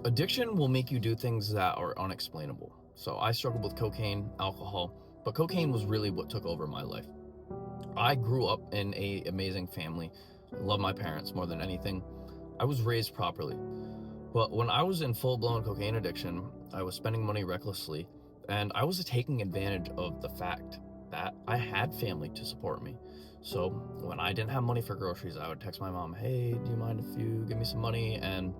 Addiction will make you do things that are unexplainable. So I struggled with cocaine, alcohol, but cocaine was really what took over my life. I grew up in a amazing family. I love my parents more than anything. I was raised properly. But when I was in full-blown cocaine addiction, I was spending money recklessly, and I was taking advantage of the fact that I had family to support me. So when I didn't have money for groceries, I would text my mom, "Hey, do you mind if you give me some money?" And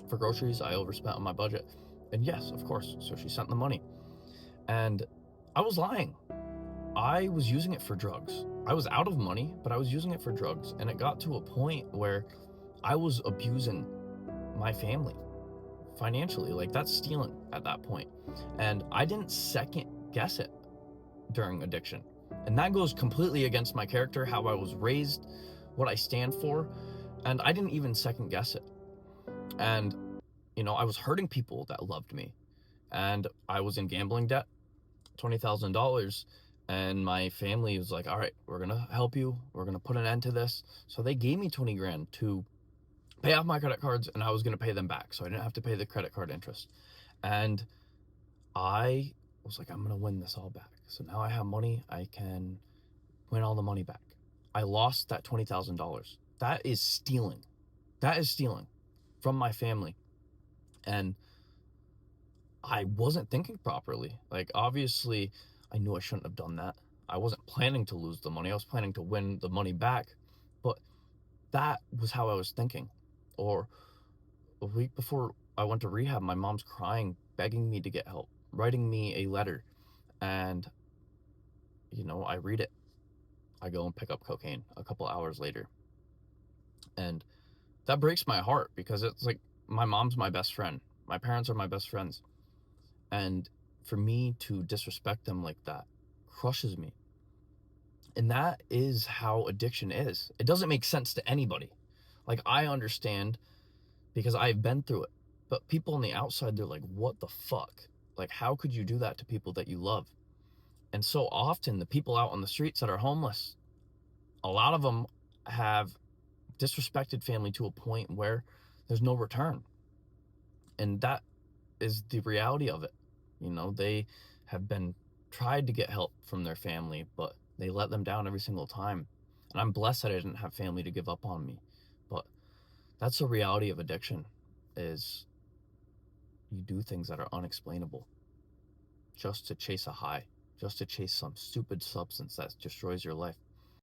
for groceries, I overspent on my budget. And yes, of course. So she sent the money. And I was lying. I was using it for drugs. I was out of money, but I was using it for drugs. And it got to a point where I was abusing my family financially. Like, that's stealing at that point. And I didn't second guess it during addiction. And that goes completely against my character, how I was raised, what I stand for. And I didn't even second guess it. And I was hurting people that loved me, and I was in gambling debt, $20,000, and my family was like, "All right, we're gonna help you. We're gonna put an end to this." So they gave me 20 grand to pay off my credit cards, and I was gonna pay them back, so I didn't have to pay the credit card interest. And I was like, "I'm gonna win this all back." So now I have money. I can win all the money back. I lost that $20,000. That is stealing. That is stealing from my family, and I wasn't thinking properly. Like, obviously, I knew I shouldn't have done that. I wasn't planning to lose the money. I was planning to win the money back. But that was how I was thinking. Or a week before I went to rehab, my mom's crying, begging me to get help, writing me a letter. And, I read it. I go and pick up cocaine a couple hours later. And that breaks my heart because it's like my mom's my best friend. My parents are my best friends. And for me to disrespect them like that crushes me. And that is how addiction is. It doesn't make sense to anybody. Like, I understand because I've been through it. But people on the outside, they're like, what the fuck? Like, how could you do that to people that you love? And so often, the people out on the streets that are homeless, a lot of them have disrespected family to a point where there's no return. And that is the reality of it. They have been tried to get help from their family, but they let them down every single time. And I'm blessed that I didn't have family to give up on me. But that's the reality of addiction, is you do things that are unexplainable just to chase a high, just to chase some stupid substance that destroys your life.